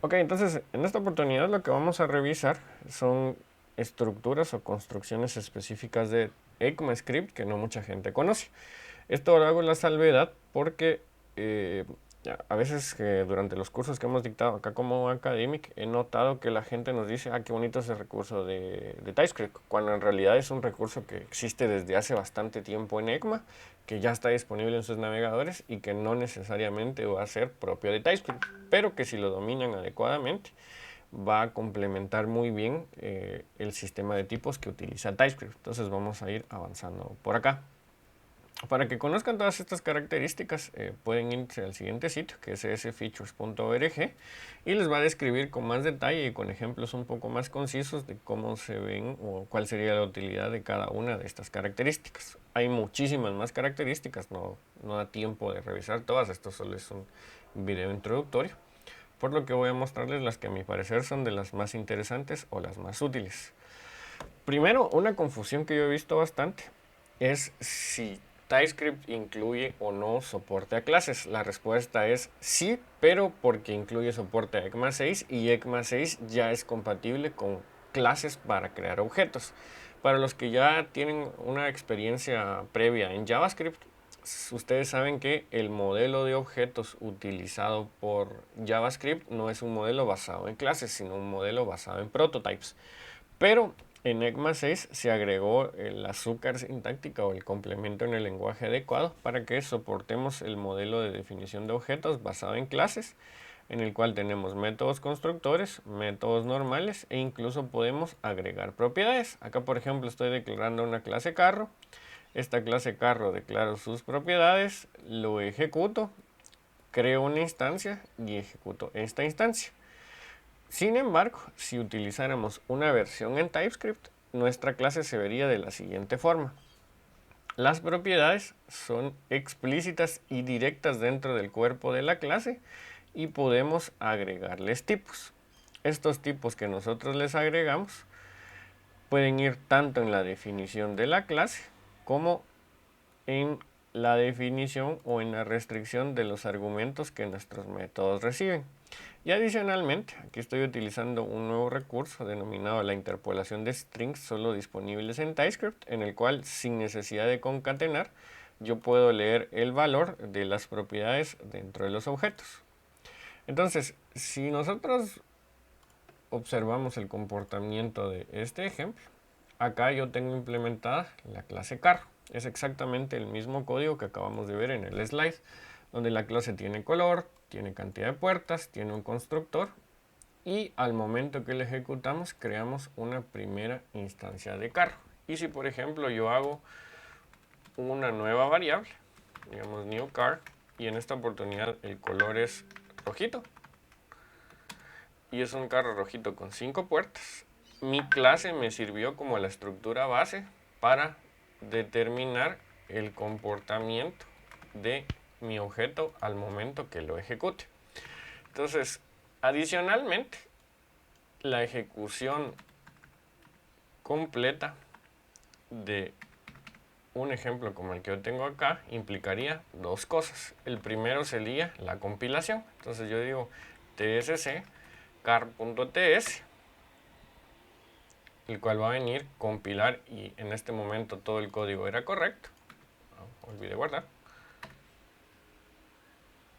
Ok, entonces en esta oportunidad lo que vamos a revisar son estructuras o construcciones específicas de ECMAScript que no mucha gente conoce. Esto lo hago la salvedad porque a veces durante los cursos que hemos dictado acá como Academic he notado que la gente nos dice, qué bonito ese recurso de TypeScript, cuando en realidad es un recurso que existe desde hace bastante tiempo en ECMA, que ya está disponible en sus navegadores y que no necesariamente va a ser propio de TypeScript, pero que si lo dominan adecuadamente va a complementar muy bien el sistema de tipos que utiliza TypeScript. Entonces vamos a ir avanzando por acá. Para que conozcan todas estas características, pueden irse al siguiente sitio, que es sfeatures.org, y les va a describir con más detalle y con ejemplos un poco más concisos de cómo se ven o cuál sería la utilidad de cada una de estas características. Hay muchísimas más características, no da tiempo de revisar todas, esto solo es un video introductorio, por lo que voy a mostrarles las que a mi parecer son de las más interesantes o las más útiles. Primero, una confusión que yo he visto bastante es si TypeScript incluye o no soporte a clases. La respuesta es sí, pero porque incluye soporte a ECMA 6 y ECMA 6 ya es compatible con clases para crear objetos. Para los que ya tienen una experiencia previa en JavaScript, ustedes saben que el modelo de objetos utilizado por JavaScript no es un modelo basado en clases, sino un modelo basado en prototypes. Pero en ECMA 6 se agregó el azúcar sintáctica o el complemento en el lenguaje adecuado para que soportemos el modelo de definición de objetos basado en clases, en el cual tenemos métodos constructores, métodos normales e incluso podemos agregar propiedades. Acá por ejemplo estoy declarando una clase carro. Esta clase carro declaro sus propiedades, lo ejecuto, creo una instancia y ejecuto esta instancia. Sin embargo, si utilizáramos una versión en TypeScript, nuestra clase se vería de la siguiente forma. Las propiedades son explícitas y directas dentro del cuerpo de la clase y podemos agregarles tipos. Estos tipos que nosotros les agregamos pueden ir tanto en la definición de la clase como en la definición o en la restricción de los argumentos que nuestros métodos reciben. Y adicionalmente, aquí estoy utilizando un nuevo recurso denominado la interpolación de strings solo disponibles en TypeScript, en el cual sin necesidad de concatenar, yo puedo leer el valor de las propiedades dentro de los objetos. Entonces, si nosotros observamos el comportamiento de este ejemplo, acá yo tengo implementada la clase carro. Es exactamente el mismo código que acabamos de ver en el slide, donde la clase tiene color, tiene cantidad de puertas, tiene un constructor y al momento que lo ejecutamos creamos una primera instancia de carro. Y si por ejemplo yo hago una nueva variable, digamos new car, y en esta oportunidad el color es rojito, y es un carro rojito con 5 puertas, mi clase me sirvió como la estructura base para determinar el comportamiento de mi objeto al momento que lo ejecute. Entonces, adicionalmente, la ejecución completa de un ejemplo como el que yo tengo acá implicaría dos cosas. El primero sería la compilación. Entonces yo digo tsc car.ts, el cual va a venir compilar, y en este momento todo el código era correcto. No olvidé guardar.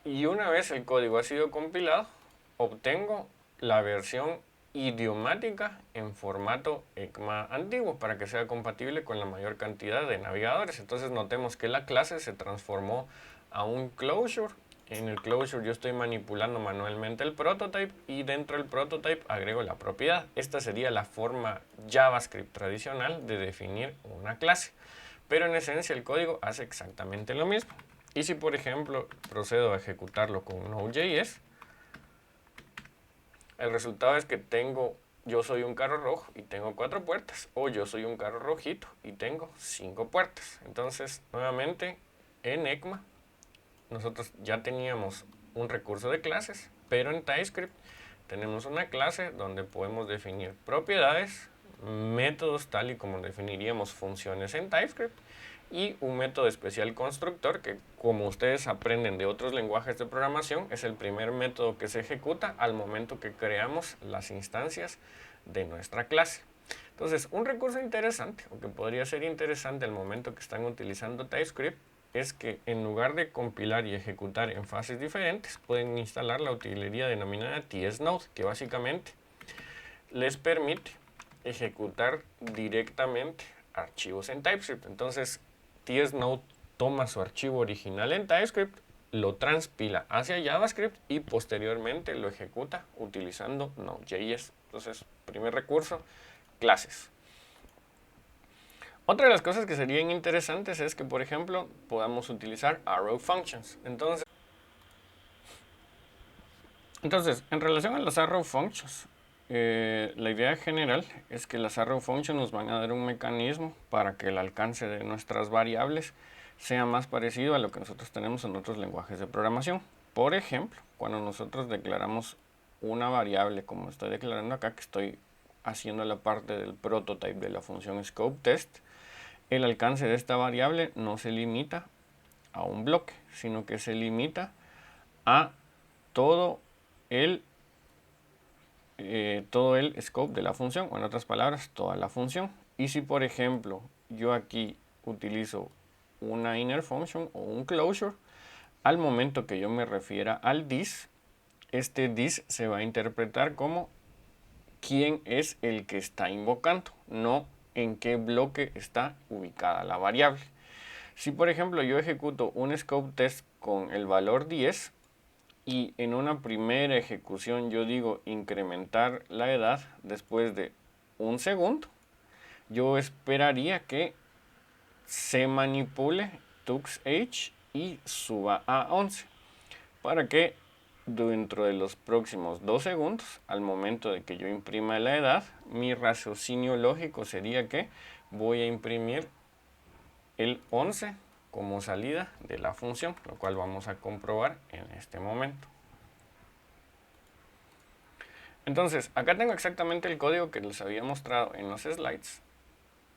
Y una vez el código ha sido compilado, obtengo la versión idiomática en formato ECMA antiguo para que sea compatible con la mayor cantidad de navegadores. Entonces notemos que la clase se transformó a un closure. En el closure yo estoy manipulando manualmente el prototype y dentro del prototype agrego la propiedad. Esta sería la forma JavaScript tradicional de definir una clase. Pero en esencia el código hace exactamente lo mismo. Y si por ejemplo procedo a ejecutarlo con Node.js, el resultado es que yo soy un carro rojo y tengo 4 puertas, o yo soy un carro rojito y tengo 5 puertas. Entonces, nuevamente, en ECMA, nosotros ya teníamos un recurso de clases, pero en TypeScript tenemos una clase donde podemos definir propiedades, métodos tal y como definiríamos funciones en TypeScript, y un método especial constructor que, como ustedes aprenden de otros lenguajes de programación, es el primer método que se ejecuta al momento que creamos las instancias de nuestra clase. Entonces, un recurso interesante, o que podría ser interesante al momento que están utilizando TypeScript, es que en lugar de compilar y ejecutar en fases diferentes, pueden instalar la utilería denominada tsnode, que básicamente les permite ejecutar directamente archivos en TypeScript. Entonces, tsnode toma su archivo original en TypeScript, lo transpila hacia JavaScript y posteriormente lo ejecuta utilizando Node.js. Entonces, primer recurso, clases. Otra de las cosas que serían interesantes es que, por ejemplo, podamos utilizar arrow functions. Entonces, en relación a las arrow functions, la idea general es que las arrow functions nos van a dar un mecanismo para que el alcance de nuestras variables sea más parecido a lo que nosotros tenemos en otros lenguajes de programación. Por ejemplo, cuando nosotros declaramos una variable, como estoy declarando acá, que estoy haciendo la parte del prototype de la función scopeTest, el alcance de esta variable no se limita a un bloque, sino que se limita a todo el scope de la función, o en otras palabras, toda la función. Y si, por ejemplo, yo aquí utilizo una inner function o un closure, al momento que yo me refiera al this, este this se va a interpretar como quién es el que está invocando, no en qué bloque está ubicada la variable. Si, por ejemplo, yo ejecuto un scope test con el valor 10 y en una primera ejecución yo digo incrementar la edad después de un segundo, yo esperaría que se manipule tuxage y suba a 11 para que dentro de los próximos 2 segundos, al momento de que yo imprima la edad, mi raciocinio lógico sería que voy a imprimir el 11 como salida de la función, lo cual vamos a comprobar en este momento. Entonces, acá tengo exactamente el código que les había mostrado en los slides,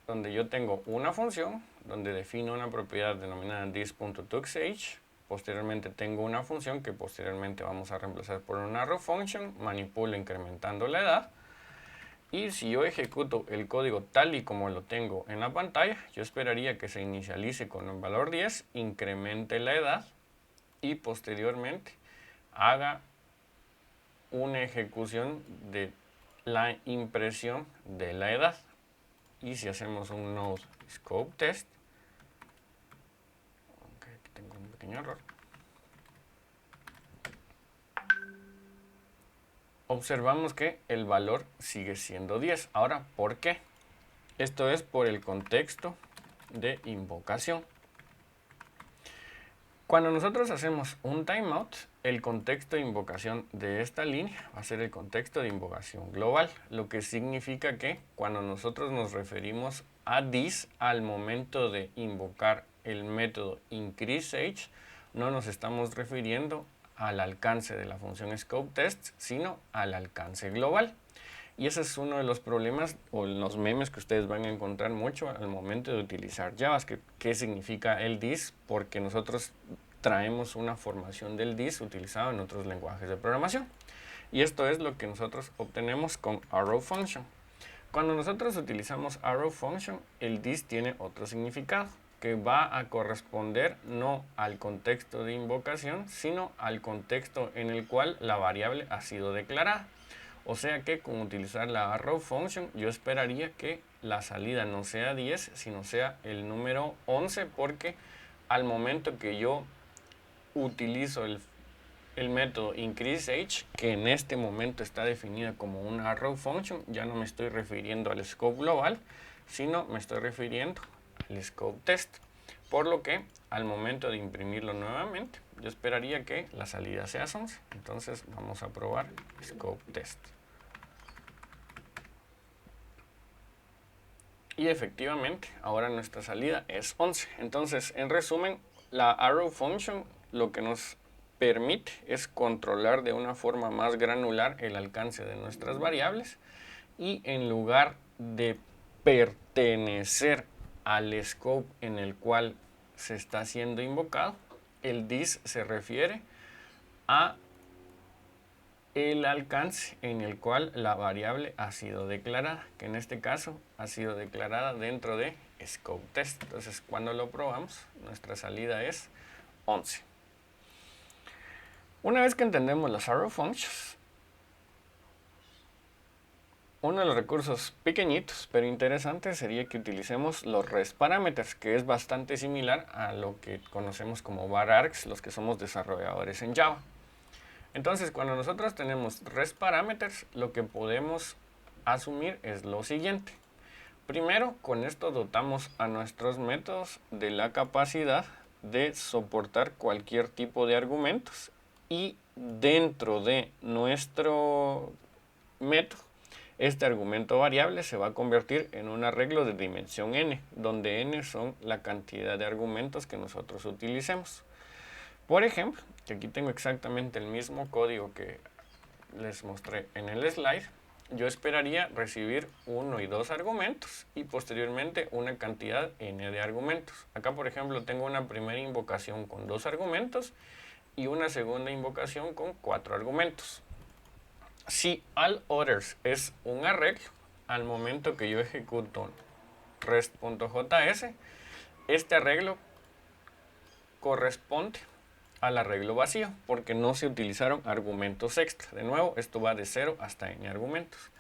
donde yo tengo una función, donde defino una propiedad denominada this.toXage. Posteriormente tengo una función que posteriormente vamos a reemplazar por una arrow function, manipulo incrementando la edad. Y si yo ejecuto el código tal y como lo tengo en la pantalla, yo esperaría que se inicialice con el valor 10, incremente la edad y posteriormente haga una ejecución de la impresión de la edad. Y si hacemos un node scope test, aquí tengo un pequeño error, observamos que el valor sigue siendo 10. Ahora, ¿por qué? Esto es por el contexto de invocación. Cuando nosotros hacemos un timeout, el contexto de invocación de esta línea va a ser el contexto de invocación global, lo que significa que cuando nosotros nos referimos a this al momento de invocar el método increaseAge, no nos estamos refiriendo al alcance de la función scopeTest, sino al alcance global. Y ese es uno de los problemas o los memes que ustedes van a encontrar mucho al momento de utilizar JavaScript. ¿Qué significa el this? Porque nosotros traemos una formación del this utilizado en otros lenguajes de programación. Y esto es lo que nosotros obtenemos con arrow function. Cuando nosotros utilizamos arrow function, el this tiene otro significado, que va a corresponder no al contexto de invocación, sino al contexto en el cual la variable ha sido declarada. O sea que con utilizar la arrow function yo esperaría que la salida no sea 10, sino sea el número 11, porque al momento que yo utilizo el método increaseAge, que en este momento está definida como una arrow function, ya no me estoy refiriendo al scope global, sino me estoy refiriendo al scope test. Por lo que al momento de imprimirlo nuevamente, yo esperaría que la salida sea 11. Entonces vamos a probar scope test. Y efectivamente, ahora nuestra salida es 11. Entonces, en resumen, la arrow function lo que nos permite es controlar de una forma más granular el alcance de nuestras variables y en lugar de pertenecer al scope en el cual se está siendo invocado. El this se refiere a el alcance en el cual la variable ha sido declarada, que en este caso ha sido declarada dentro de scope test. Entonces, cuando lo probamos, nuestra salida es 11. Una vez que entendemos los arrow functions, uno de los recursos pequeñitos pero interesantes sería que utilicemos los rest parameters, que es bastante similar a lo que conocemos como var args, los que somos desarrolladores en Java. Entonces, cuando nosotros tenemos rest parameters, lo que podemos asumir es lo siguiente. Primero, con esto dotamos a nuestros métodos de la capacidad de soportar cualquier tipo de argumentos, y dentro de nuestro método, este argumento variable se va a convertir en un arreglo de dimensión n, donde n son la cantidad de argumentos que nosotros utilicemos. Por ejemplo, que aquí tengo exactamente el mismo código que les mostré en el slide, yo esperaría recibir 1 y 2 argumentos y posteriormente una cantidad n de argumentos. Acá, por ejemplo, tengo una primera invocación con 2 argumentos y una segunda invocación con 4 argumentos. Si all others es un arreglo, al momento que yo ejecuto rest.js, este arreglo corresponde al arreglo vacío, porque no se utilizaron argumentos extra. De nuevo, esto va de 0 hasta n argumentos.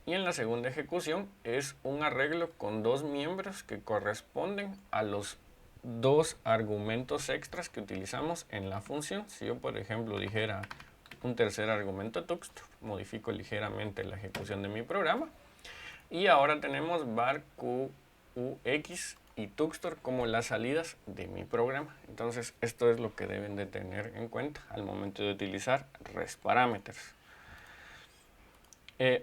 Y en la segunda ejecución es un arreglo con 2 miembros que corresponden a los 2 argumentos extras que utilizamos en la función. Si yo, por ejemplo, dijera un tercer argumento tuxt, modifico ligeramente la ejecución de mi programa. Y ahora tenemos var qux y tuxtor como las salidas de mi programa. Entonces, esto es lo que deben de tener en cuenta al momento de utilizar rest parameters.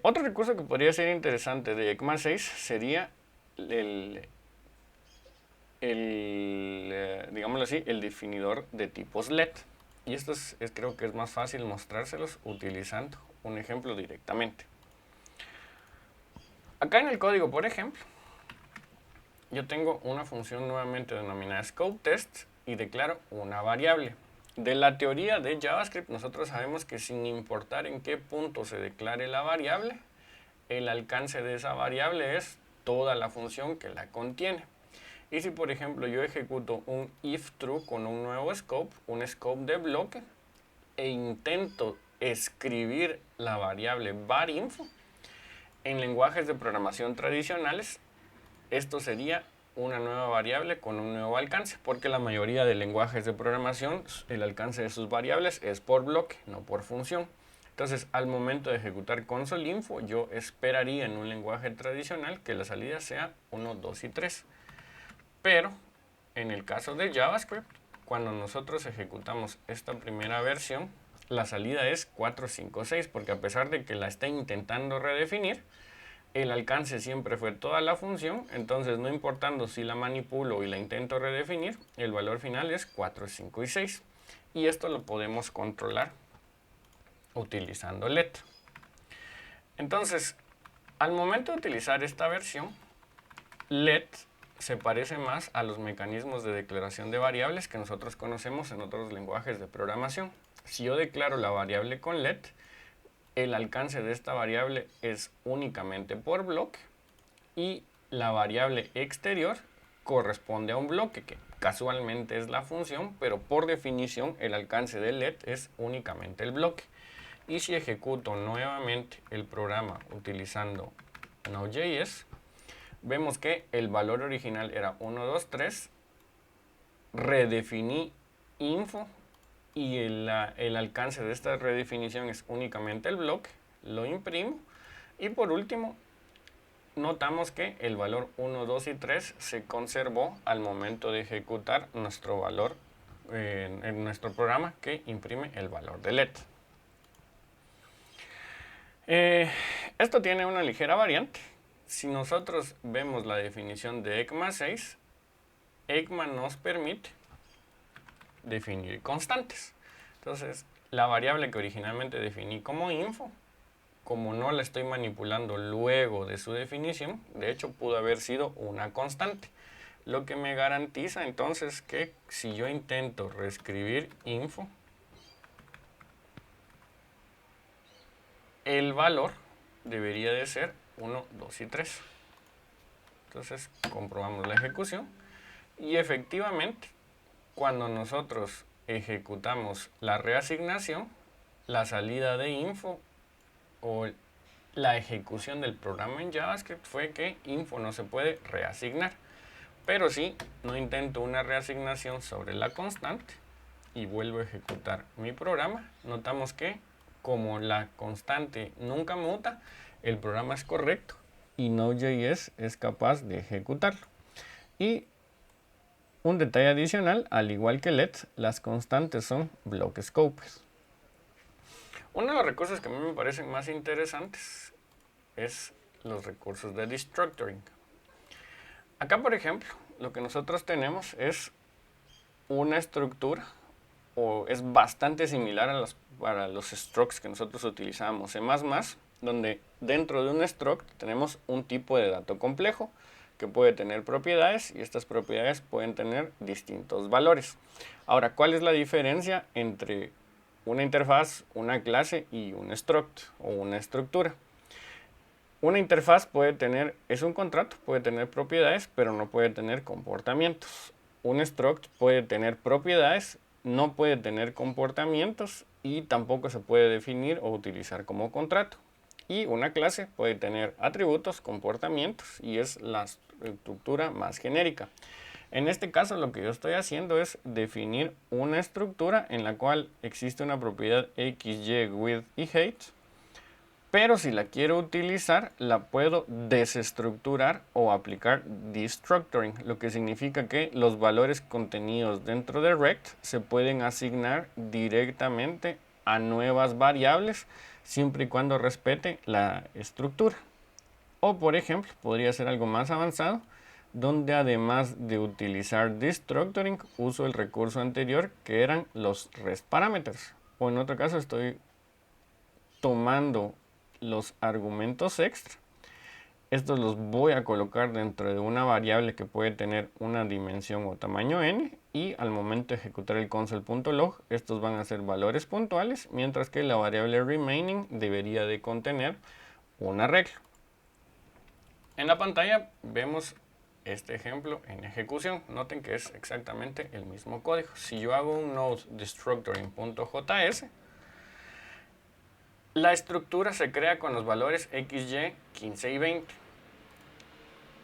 Otro recurso que podría ser interesante de ECMA 6 sería digámoslo así, el definidor de tipos let. Y esto creo que es más fácil mostrárselos utilizando un ejemplo directamente. Acá en el código, por ejemplo, yo tengo una función nuevamente denominada scopeTest y declaro una variable. De la teoría de JavaScript, nosotros sabemos que sin importar en qué punto se declare la variable, el alcance de esa variable es toda la función que la contiene. Y si, por ejemplo, yo ejecuto un if true con un nuevo scope, un scope de bloque, e intento escribir la variable varinfo, en lenguajes de programación tradicionales, esto sería una nueva variable con un nuevo alcance, porque la mayoría de lenguajes de programación, el alcance de sus variables es por bloque, no por función. Entonces, al momento de ejecutar console.info, yo esperaría en un lenguaje tradicional que la salida sea 1, 2 y 3. Pero, en el caso de JavaScript, cuando nosotros ejecutamos esta primera versión, la salida es 4, 5, 6, porque a pesar de que la esté intentando redefinir, el alcance siempre fue toda la función, entonces no importando si la manipulo y la intento redefinir, el valor final es 4, 5 y 6. Y esto lo podemos controlar utilizando let. Entonces, al momento de utilizar esta versión, let se parece más a los mecanismos de declaración de variables que nosotros conocemos en otros lenguajes de programación. Si yo declaro la variable con let, el alcance de esta variable es únicamente por bloque y la variable exterior corresponde a un bloque que casualmente es la función, pero por definición el alcance de let es únicamente el bloque. Y si ejecuto nuevamente el programa utilizando Node.js, vemos que el valor original era 1, 2, 3, redefiní info y el alcance de esta redefinición es únicamente el bloque, lo imprimo y por último notamos que el valor 1, 2 y 3 se conservó al momento de ejecutar nuestro valor en nuestro programa que imprime el valor de let. Esto tiene una ligera variante. Si nosotros vemos la definición de ECMA 6, ECMA nos permite definir constantes. Entonces, la variable que originalmente definí como info, como no la estoy manipulando luego de su definición, de hecho pudo haber sido una constante. lo que me garantiza entonces que si yo intento reescribir info, el valor debería de ser 1, 2 y 3. Entonces comprobamos la ejecución y efectivamente cuando nosotros ejecutamos la reasignación, la salida de info o la ejecución del programa en JavaScript fue que info no se puede reasignar. Pero si no intento una reasignación sobre la constante y vuelvo a ejecutar mi programa, notamos que como la constante nunca muta, el programa es correcto y Node.js es capaz de ejecutarlo. Y un detalle adicional, al igual que Let's, las constantes son block scopes. Uno de los recursos que a mí me parecen más interesantes es los recursos de destructuring. Acá, por ejemplo, lo que nosotros tenemos es una estructura, o es bastante similar a los structs que nosotros utilizamos en C++, donde dentro de un struct tenemos un tipo de dato complejo que puede tener propiedades y estas propiedades pueden tener distintos valores. Ahora, ¿cuál es la diferencia entre una interfaz, una clase y un struct o una estructura? Una interfaz es un contrato, puede tener propiedades, pero no puede tener comportamientos. Un struct puede tener propiedades, no puede tener comportamientos y tampoco se puede definir o utilizar como contrato. Y una clase puede tener atributos, comportamientos y es la estructura más genérica. En este caso lo que yo estoy haciendo es definir una estructura en la cual existe una propiedad x, y, width y height. Pero si la quiero utilizar, la puedo desestructurar o aplicar destructuring, lo que significa que los valores contenidos dentro de rect se pueden asignar directamente a nuevas variables, siempre y cuando respete la estructura. O por ejemplo, podría ser algo más avanzado, donde además de utilizar destructuring, uso el recurso anterior que eran los rest parameters. O en otro caso estoy tomando los argumentos extra. Estos los voy a colocar dentro de una variable que puede tener una dimensión o tamaño n y al momento de ejecutar el console.log estos van a ser valores puntuales, mientras que la variable remaining debería de contener un arreglo. En la pantalla vemos este ejemplo en ejecución. Noten que es exactamente el mismo código. Si yo hago un node destructuring.js, la estructura se crea con los valores x, y, 15 y 20.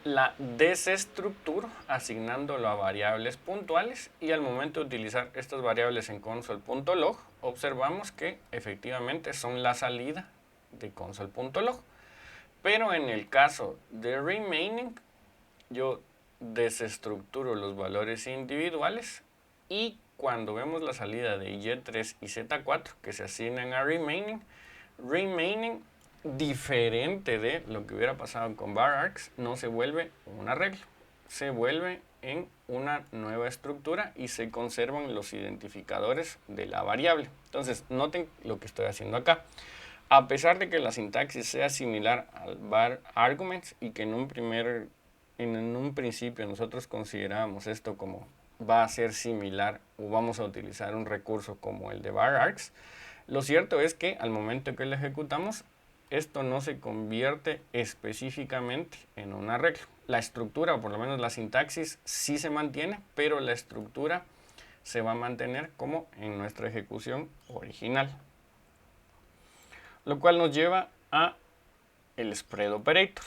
La desestructuro asignándolo a variables puntuales y al momento de utilizar estas variables en console.log observamos que efectivamente son la salida de console.log. Pero en el caso de remaining, yo desestructuro los valores individuales y cuando vemos la salida de y3 y z4 que se asignan a remaining, diferente de lo que hubiera pasado con var args, no se vuelve un arreglo, se vuelve en una nueva estructura y se conservan los identificadores de la variable. Entonces, noten lo que estoy haciendo acá. A pesar de que la sintaxis sea similar al var arguments y que en un principio nosotros considerábamos esto como va a ser similar o vamos a utilizar un recurso como el de var args, lo cierto es que al momento que lo ejecutamos, esto no se convierte específicamente en un arreglo. La estructura, o por lo menos la sintaxis, sí se mantiene, pero la estructura se va a mantener como en nuestra ejecución original. Lo cual nos lleva a el spread operator.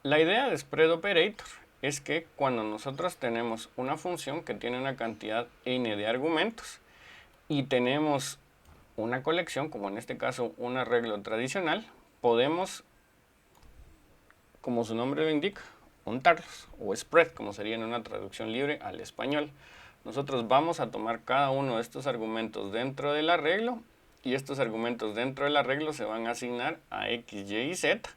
La idea de spread operator es que cuando nosotros tenemos una función que tiene una cantidad n de argumentos y tenemos una colección, como en este caso un arreglo tradicional, podemos, como su nombre lo indica, untarlos, o spread, como sería en una traducción libre al español. Nosotros vamos a tomar cada uno de estos argumentos dentro del arreglo y estos argumentos dentro del arreglo se van a asignar a x, y y z.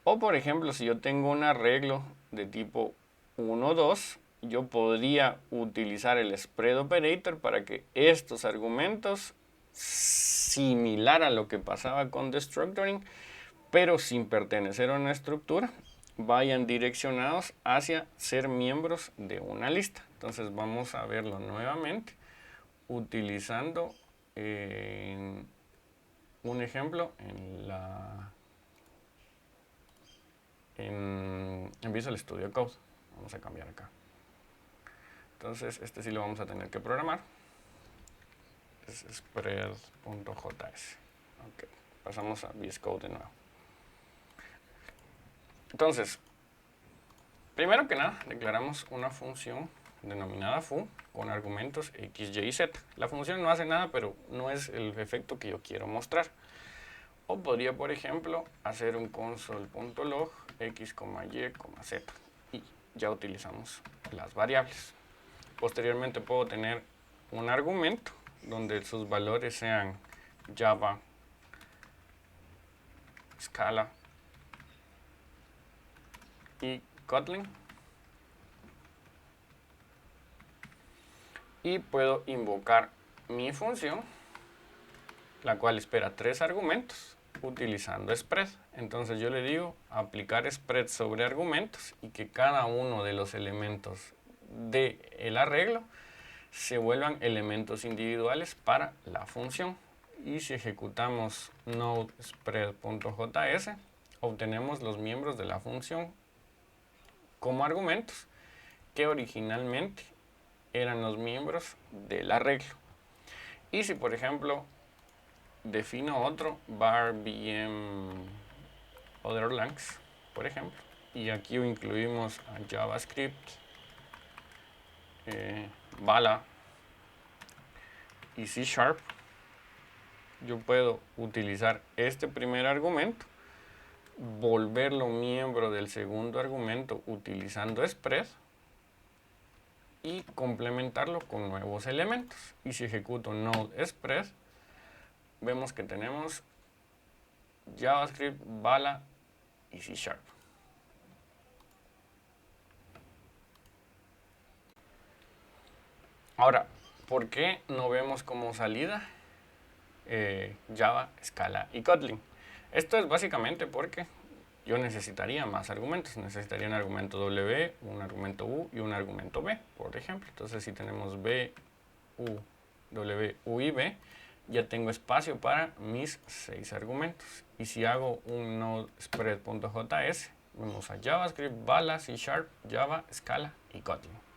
O por ejemplo, si yo tengo un arreglo de tipo 1, 2, yo podría utilizar el spread operator para que estos argumentos, similar a lo que pasaba con destructuring, pero sin pertenecer a una estructura, vayan direccionados hacia ser miembros de una lista. Entonces vamos a verlo nuevamente utilizando un ejemplo en Visual Studio Code. Vamos a cambiar acá. Entonces este sí lo vamos a tener que programar. Es spread.js. Okay. Pasamos a VS Code de nuevo. Entonces, primero que nada, declaramos una función denominada foo con argumentos x, y y z. La función no hace nada, pero no es el efecto que yo quiero mostrar. O podría, por ejemplo, hacer un console.log x, y, z. Y ya utilizamos las variables. Posteriormente puedo tener un argumento donde sus valores sean Java, Scala y Kotlin. Y puedo invocar mi función, la cual espera 3 argumentos utilizando spread. Entonces yo le digo aplicar spread sobre argumentos y que cada uno de los elementos del arreglo se vuelvan elementos individuales para la función. Y si ejecutamos node spread.js, obtenemos los miembros de la función como argumentos que originalmente eran los miembros del arreglo. Y si por ejemplo defino otro var vm otherlangs, por ejemplo, y aquí incluimos a JavaScript, Bala y C#, yo puedo utilizar este primer argumento, volverlo miembro del segundo argumento utilizando spread y complementarlo con nuevos elementos. Y si ejecuto node spread, vemos que tenemos JavaScript, Bala y C#. Ahora, ¿por qué no vemos como salida Java, Scala y Kotlin? Esto es básicamente porque yo necesitaría más argumentos. Necesitaría un argumento W, un argumento U y un argumento B, por ejemplo. Entonces, si tenemos B, U, W, U y B, ya tengo espacio para mis 6 argumentos. Y si hago un node spread.js, vemos a JavaScript, Bala, C#, Java, Scala y Kotlin.